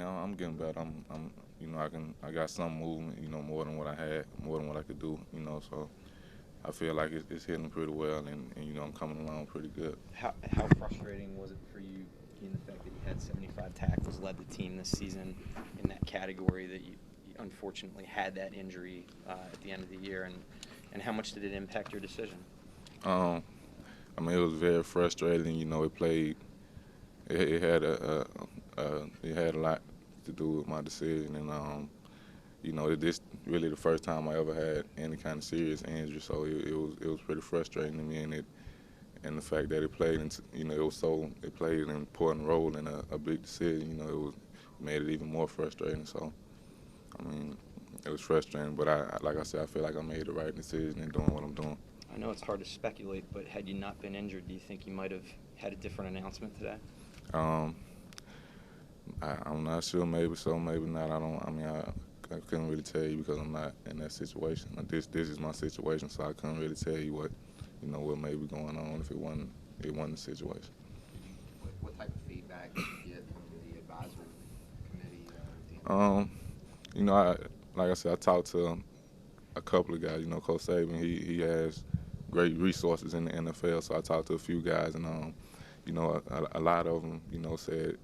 I'm getting better. I got some movement, more than what I had, more than what I could do, so I feel like it's hitting pretty well, and I'm coming along pretty good. How frustrating was it for you, in the fact that you had 75 tackles, led the team this season in that category, that you unfortunately had that injury at the end of the year, and how much did it impact your decision? Um, it was very frustrating. It had a lot to do with my decision, and this really the first time I ever had any kind of serious injury, so it was pretty frustrating to me, and the fact that it played into, it played an important role in a big decision. It was made it even more frustrating. So I mean, it was frustrating, but like I said, I feel like I made the right decision in doing what I'm doing. I know it's hard to speculate, but had you not been injured, do you think you might have had a different announcement today? Um, I'm not sure. Maybe so, maybe not. I don't. I mean, I couldn't really tell you because I'm not in that situation. This is my situation, so I couldn't really tell you what may be going on if it wasn't the situation. What type of feedback did you get from the advisory committee at the end of the year? Um, I like I said, I talked to a couple of guys. Coach Saban, he has great resources in the NFL, so I talked to a few guys, and a lot of them, said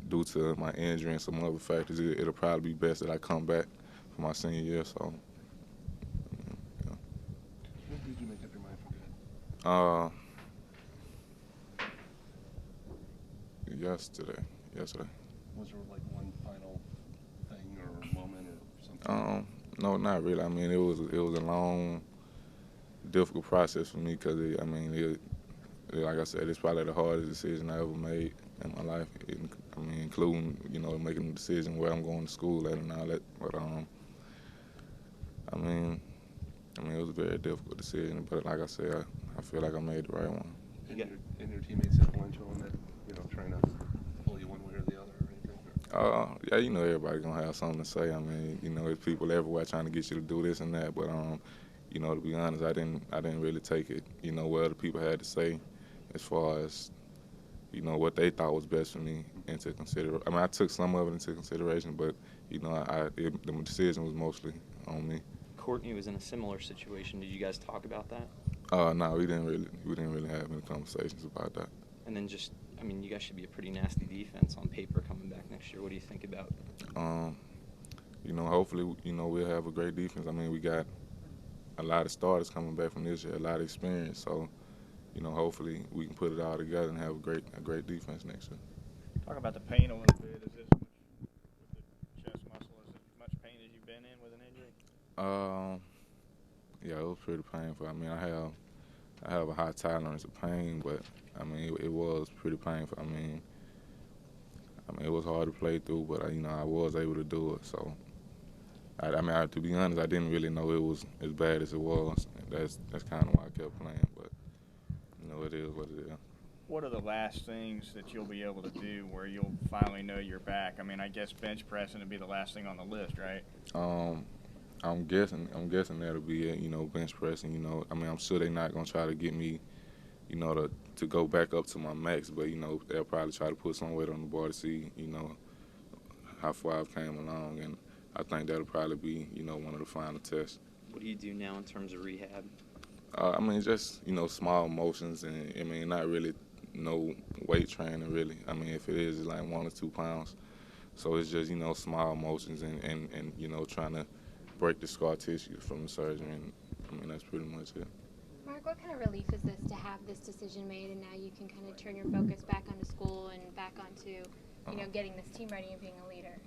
due to my injury and some other factors, it'll probably be best that I come back for my senior year. So, yeah. When did you make up your mind for good? Uh, yesterday. Yesterday. Was there like one final thing or moment or something? No, not really. I mean, it was a long, difficult process for me because like I said, it's probably the hardest decision I ever made in my life. Including making the decision where I'm going to school at and all that. But I mean, it was a very difficult decision. But like I said, I feel like I made the right one. And your teammates influential in that, trying to pull you one way or the other or anything? Yeah, everybody gonna have something to say. I mean, there's people everywhere trying to get you to do this and that. But to be honest, I didn't really take it, what other people had to say, as far as what they thought was best for me into consider. I mean, I took some of it into consideration, but the decision was mostly on me. Courtney was in a similar situation. Did you guys talk about that? No, we didn't really have any conversations about that. And then you guys should be a pretty nasty defense on paper coming back next year. What do you think about? Um, Hopefully, we'll have a great defense. I mean, we got a lot of starters coming back from this year, a lot of experience. So, hopefully we can put it all together and have a great defense next year. Talk about the pain a little bit. Is this much with the chest muscle? Is it much pain as you've been in with an injury? Yeah, it was pretty painful. I mean, I have a high tolerance of pain, but I mean, it was pretty painful. It was hard to play through, but I was able to do it. So, to be honest, I didn't really know it was as bad as it was. That's kind of why I kept playing. But it is what it is. What are the last things that you'll be able to do where you'll finally know you're back? I mean, I guess bench pressing would be the last thing on the list, right? I'm guessing that'll be it. Bench pressing. I'm sure they're not gonna try to get me, to go back up to my max, but they'll probably try to put some weight on the bar to see, how far I've came along, and I think that'll probably be, one of the final tests. What do you do now in terms of rehab? Just small motions, and not really no weight training really. If it is, it's like 1 or 2 pounds. So it's just small motions and trying to break the scar tissue from the surgery, and that's pretty much it. Mark, what kind of relief is this to have this decision made, and now you can kind of turn your focus back onto school and back onto getting this team ready and being a leader?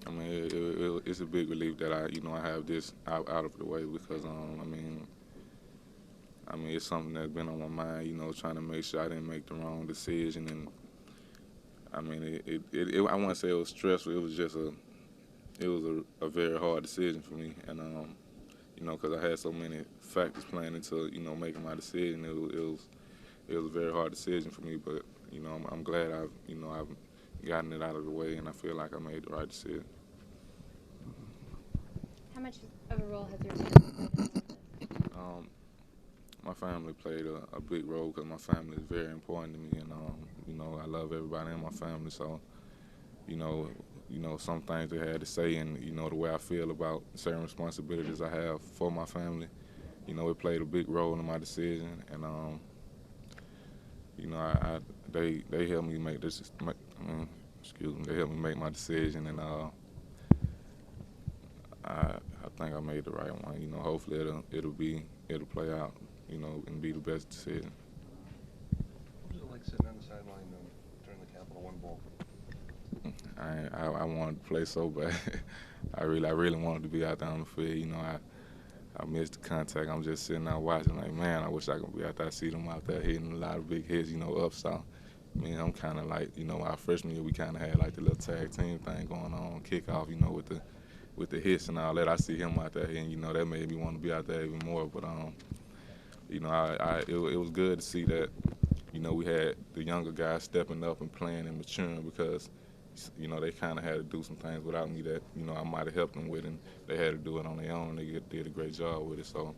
It's a big relief that I have this out of the way because it's something that's been on my mind, trying to make sure I didn't make the wrong decision. And I wouldn't say it was stressful. It was just a very hard decision for me. And because I had so many factors playing into making my decision, it was a very hard decision for me. But I'm glad I've gotten it out of the way, and I feel like I made the right decision. How much of a role has your family played in all of this? My family played a big role because my family is very important to me, and I love everybody in my family. So, you know, some things they had to say, and you know the way I feel about certain responsibilities I have for my family. You know, it played a big role in my decision, and you know, they helped me make this. Excuse me, they helped me make my decision, and I think I made the right one. You know, hopefully it'll play out. You know, and be the best decision. What was it like sitting on the sideline during the Capital One Bowl? I wanted to play so bad. I really wanted to be out there on the field. You know, I missed the contact. I'm just sitting there watching like, man, I wish I could be out there. I see them out there hitting a lot of big hits, you know, up south. I mean, I'm kind of like, you know, our freshman year, we kind of had like the little tag team thing going on, kickoff, you know, with the hits and all that. I see him out there, and you know, that made me want to be out there even more. But you know, it was good to see that, you know, we had the younger guys stepping up and playing and maturing, because you know, they kind of had to do some things without me that, you know, I might have helped them with, and they had to do it on their own, and they did a great job with it. So,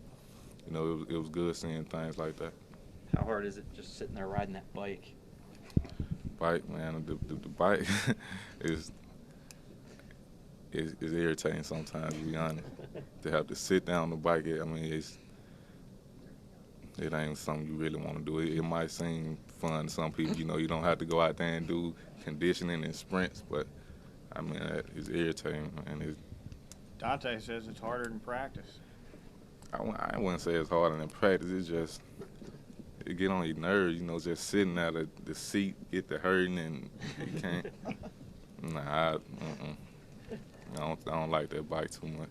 you know, it was good seeing things like that. How hard is it just sitting there riding that bike? Bike, man, the bike is irritating sometimes, to be honest. To have to sit down on the bike, I mean, it ain't something you really want to do. It might seem fun to some people. You know, you don't have to go out there and do conditioning and sprints, but I mean, it's irritating, and Dante says it's harder than practice. I wouldn't say it's harder than practice. It's just it get on your nerves. You know, just sitting out of the seat get to hurting, and you can't. Nah, I don't like that bike too much.